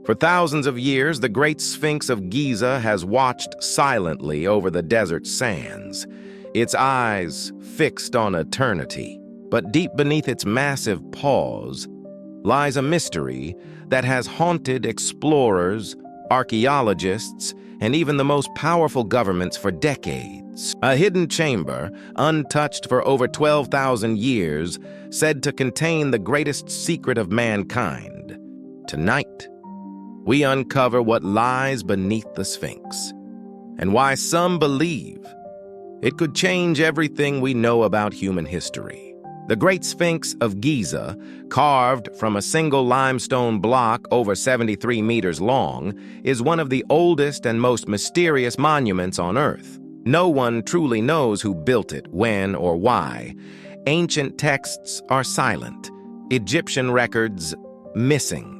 For thousands of years, the Great Sphinx of Giza has watched silently over the desert sands, its eyes fixed on eternity. But deep beneath its massive paws lies a mystery that has haunted explorers, archaeologists, and even the most powerful governments for decades. A hidden chamber, untouched for over 12,000 years, said to contain the greatest secret of mankind. Tonight, we uncover what lies beneath the Sphinx, and why some believe it could change everything we know about human history. The Great Sphinx of Giza, carved from a single limestone block over 73 meters long, is one of the oldest and most mysterious monuments on Earth. No one truly knows who built it, when, or why. Ancient texts are silent, Egyptian records missing.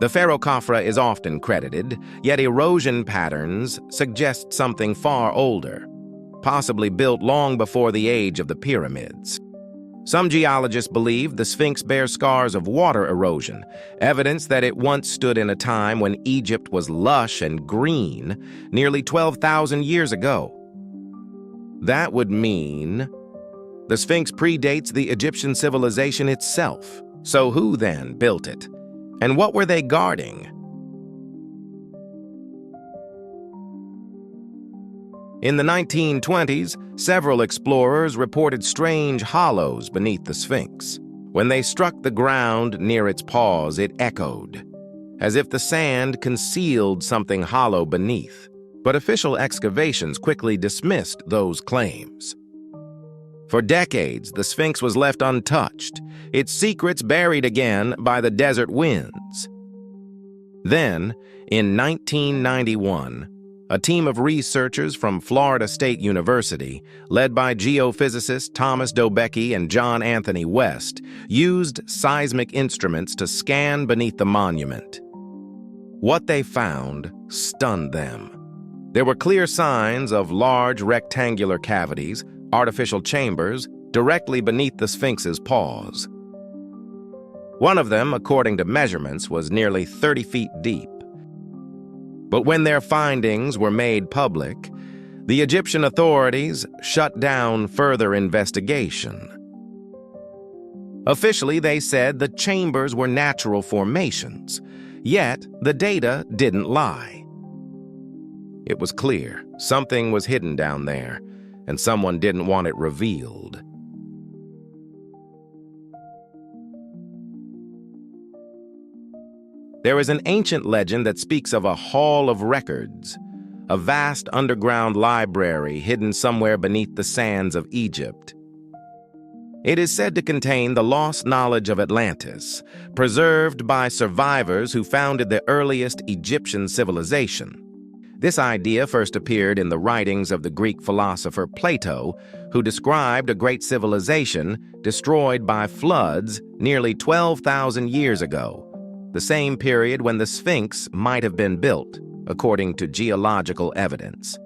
The Pharaoh Khafra is often credited, yet erosion patterns suggest something far older, possibly built long before the age of the pyramids. Some geologists believe the Sphinx bears scars of water erosion, evidence that it once stood in a time when Egypt was lush and green, nearly 12,000 years ago. That would mean the Sphinx predates the Egyptian civilization itself. So who then built it? And what were they guarding? In the 1920s, several explorers reported strange hollows beneath the Sphinx. When they struck the ground near its paws, it echoed, as if the sand concealed something hollow beneath. But official excavations quickly dismissed those claims. For decades, the Sphinx was left untouched, its secrets buried again by the desert winds. Then, in 1991, a team of researchers from Florida State University, led by geophysicists Thomas Dobecki and John Anthony West, used seismic instruments to scan beneath the monument. What they found stunned them. There were clear signs of large rectangular cavities, artificial chambers, directly beneath the Sphinx's paws. One of them, according to measurements, was nearly 30 feet deep. But when their findings were made public, the Egyptian authorities shut down further investigation. Officially, they said the chambers were natural formations, yet the data didn't lie. It was clear something was hidden down there, and someone didn't want it revealed. There is an ancient legend that speaks of a hall of records, a vast underground library hidden somewhere beneath the sands of Egypt. It is said to contain the lost knowledge of Atlantis, preserved by survivors who founded the earliest Egyptian civilization. This idea first appeared in the writings of the Greek philosopher Plato, who described a great civilization destroyed by floods nearly 12,000 years ago, the same period when the Sphinx might have been built, according to geological evidence.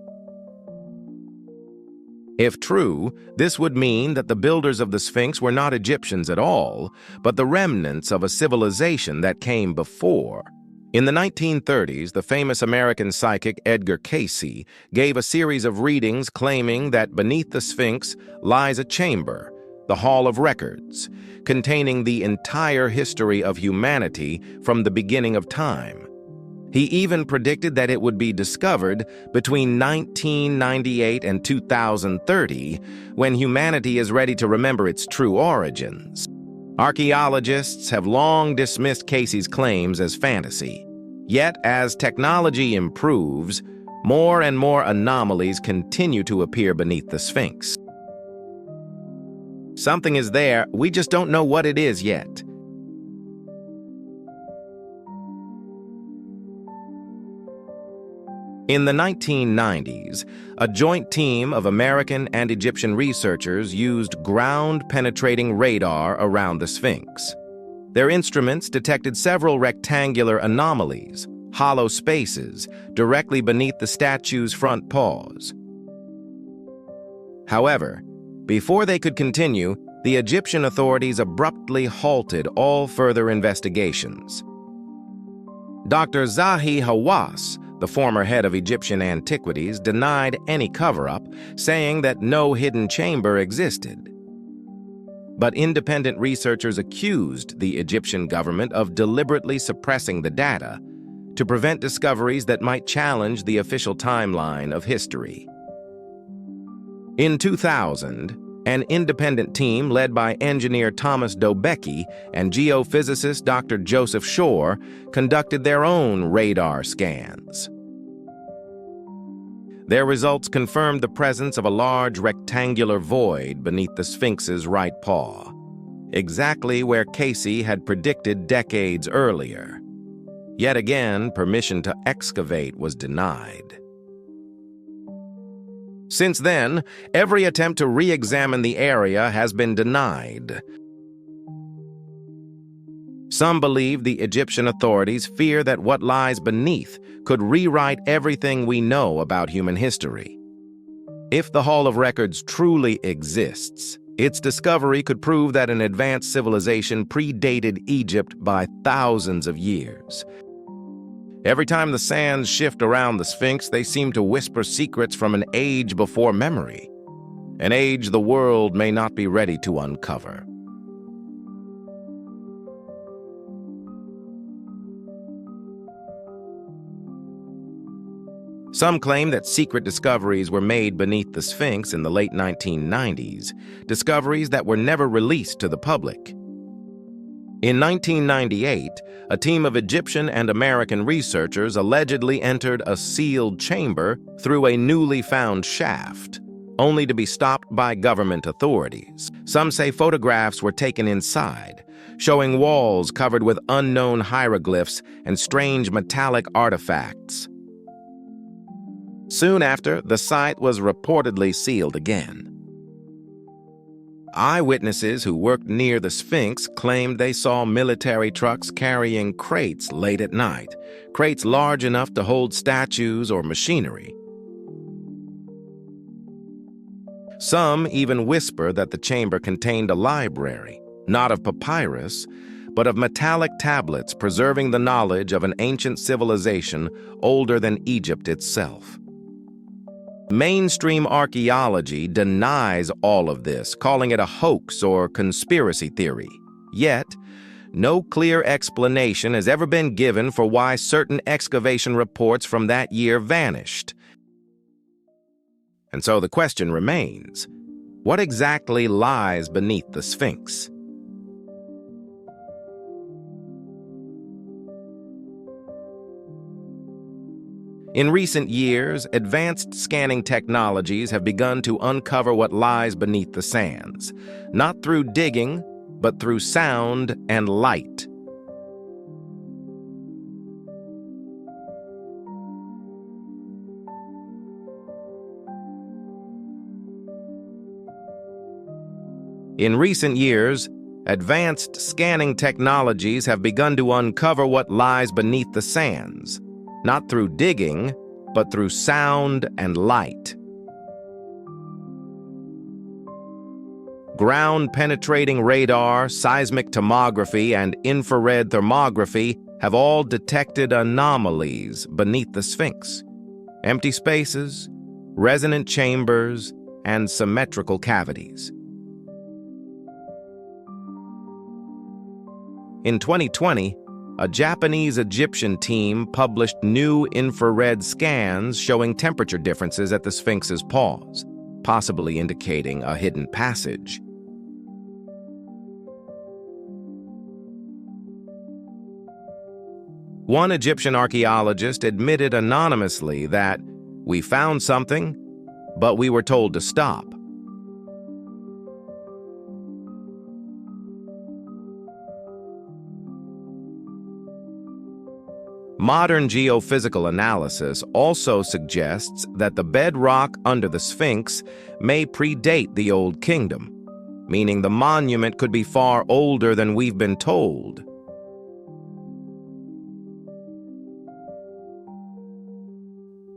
If true, this would mean that the builders of the Sphinx were not Egyptians at all, but the remnants of a civilization that came before. In the 1930s, the famous American psychic Edgar Cayce gave a series of readings claiming that beneath the Sphinx lies a chamber, the Hall of Records, containing the entire history of humanity from the beginning of time. He even predicted that it would be discovered between 1998 and 2030, when humanity is ready to remember its true origins. Archaeologists have long dismissed Cayce's claims as fantasy. Yet, as technology improves, more and more anomalies continue to appear beneath the Sphinx. Something is there, we just don't know what it is yet. In the 1990s, a joint team of American and Egyptian researchers used ground-penetrating radar around the Sphinx. Their instruments detected several rectangular anomalies, hollow spaces, directly beneath the statue's front paws. However, before they could continue, the Egyptian authorities abruptly halted all further investigations. Dr. Zahi Hawass, the former head of Egyptian antiquities, denied any cover-up, saying that no hidden chamber existed. But independent researchers accused the Egyptian government of deliberately suppressing the data to prevent discoveries that might challenge the official timeline of history. In 2000, an independent team led by engineer Thomas Dobecki and geophysicist Dr. Joseph Shore conducted their own radar scans. Their results confirmed the presence of a large rectangular void beneath the Sphinx's right paw, exactly where Casey had predicted decades earlier. Yet again, permission to excavate was denied. Since then, every attempt to re-examine the area has been denied. Some believe the Egyptian authorities fear that what lies beneath could rewrite everything we know about human history. If the Hall of Records truly exists, its discovery could prove that an advanced civilization predated Egypt by thousands of years. Every time the sands shift around the Sphinx, they seem to whisper secrets from an age before memory, an age the world may not be ready to uncover. Some claim that secret discoveries were made beneath the Sphinx in the late 1990s, discoveries that were never released to the public. In 1998, a team of Egyptian and American researchers allegedly entered a sealed chamber through a newly found shaft, only to be stopped by government authorities. Some say photographs were taken inside, showing walls covered with unknown hieroglyphs and strange metallic artifacts. Soon after, the site was reportedly sealed again. Eyewitnesses who worked near the Sphinx claimed they saw military trucks carrying crates late at night, crates large enough to hold statues or machinery. Some even whisper that the chamber contained a library, not of papyrus, but of metallic tablets preserving the knowledge of an ancient civilization older than Egypt itself. Mainstream archaeology denies all of this, calling it a hoax or conspiracy theory. Yet, no clear explanation has ever been given for why certain excavation reports from that year vanished. And so the question remains, what exactly lies beneath the Sphinx? In recent years, advanced scanning technologies have begun to uncover what lies beneath the sands, not through digging, but through sound and light. In recent years, advanced scanning technologies have begun to uncover what lies beneath the sands, not through digging, but through sound and light. Ground-penetrating radar, seismic tomography, and infrared thermography have all detected anomalies beneath the Sphinx. Empty spaces, resonant chambers, and symmetrical cavities. In 2020, a Japanese-Egyptian team published new infrared scans showing temperature differences at the Sphinx's paws, possibly indicating a hidden passage. One Egyptian archaeologist admitted anonymously that, "We found something, but we were told to stop." Modern geophysical analysis also suggests that the bedrock under the Sphinx may predate the Old Kingdom, meaning the monument could be far older than we've been told.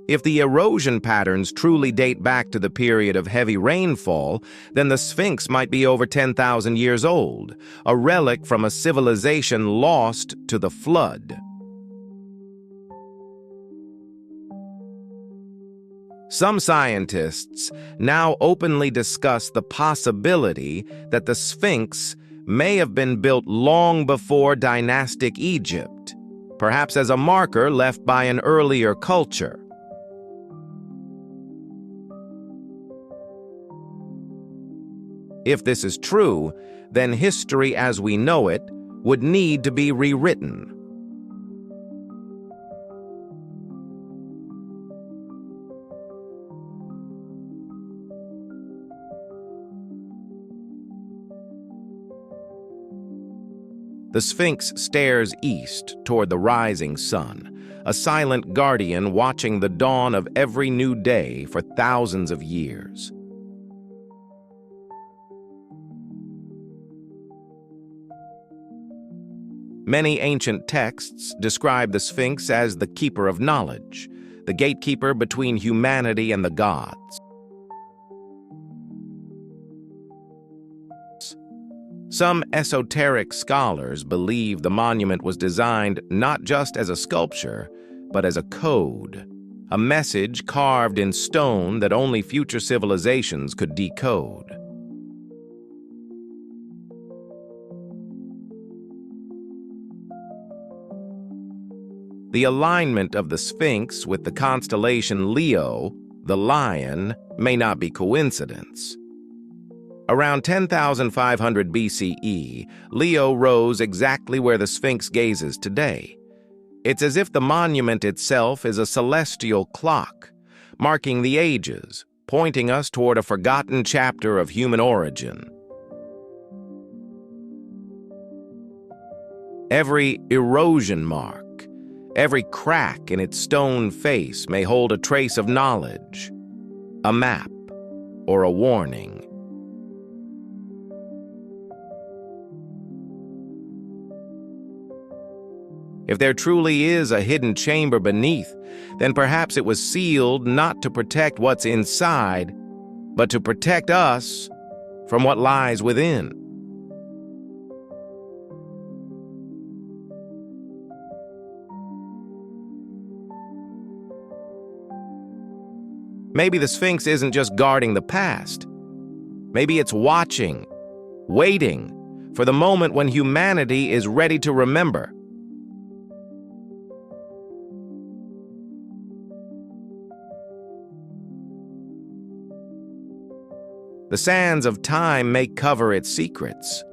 If the erosion patterns truly date back to the period of heavy rainfall, then the Sphinx might be over 10,000 years old, a relic from a civilization lost to the flood. Some scientists now openly discuss the possibility that the Sphinx may have been built long before dynastic Egypt, perhaps as a marker left by an earlier culture. If this is true, then history as we know it would need to be rewritten. The Sphinx stares east toward the rising sun, a silent guardian watching the dawn of every new day for thousands of years. Many ancient texts describe the Sphinx as the keeper of knowledge, the gatekeeper between humanity and the gods. Some esoteric scholars believe the monument was designed not just as a sculpture, but as a code, a message carved in stone that only future civilizations could decode. The alignment of the Sphinx with the constellation Leo, the lion, may not be coincidence. Around 10,500 BCE, Leo rose exactly where the Sphinx gazes today. It's as if the monument itself is a celestial clock, marking the ages, pointing us toward a forgotten chapter of human origin. Every erosion mark, every crack in its stone face may hold a trace of knowledge, a map, or a warning. If there truly is a hidden chamber beneath, then perhaps it was sealed not to protect what's inside, but to protect us from what lies within. Maybe the Sphinx isn't just guarding the past. Maybe it's watching, waiting for the moment when humanity is ready to remember. The sands of time may cover its secrets,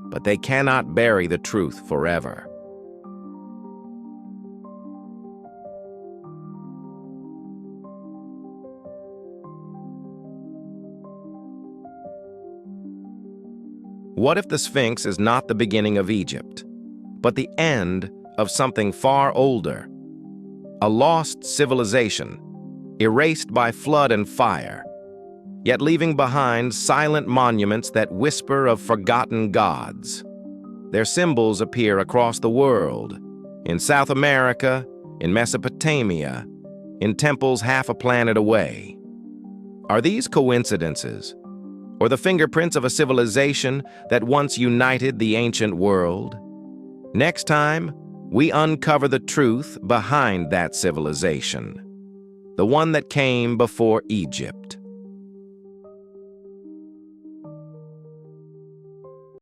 but they cannot bury the truth forever. What if the Sphinx is not the beginning of Egypt, but the end of something far older? A lost civilization, erased by flood and fire, yet leaving behind silent monuments that whisper of forgotten gods. Their symbols appear across the world, in South America, in Mesopotamia, in temples half a planet away. Are these coincidences, or the fingerprints of a civilization that once united the ancient world? Next time, we uncover the truth behind that civilization, the one that came before Egypt.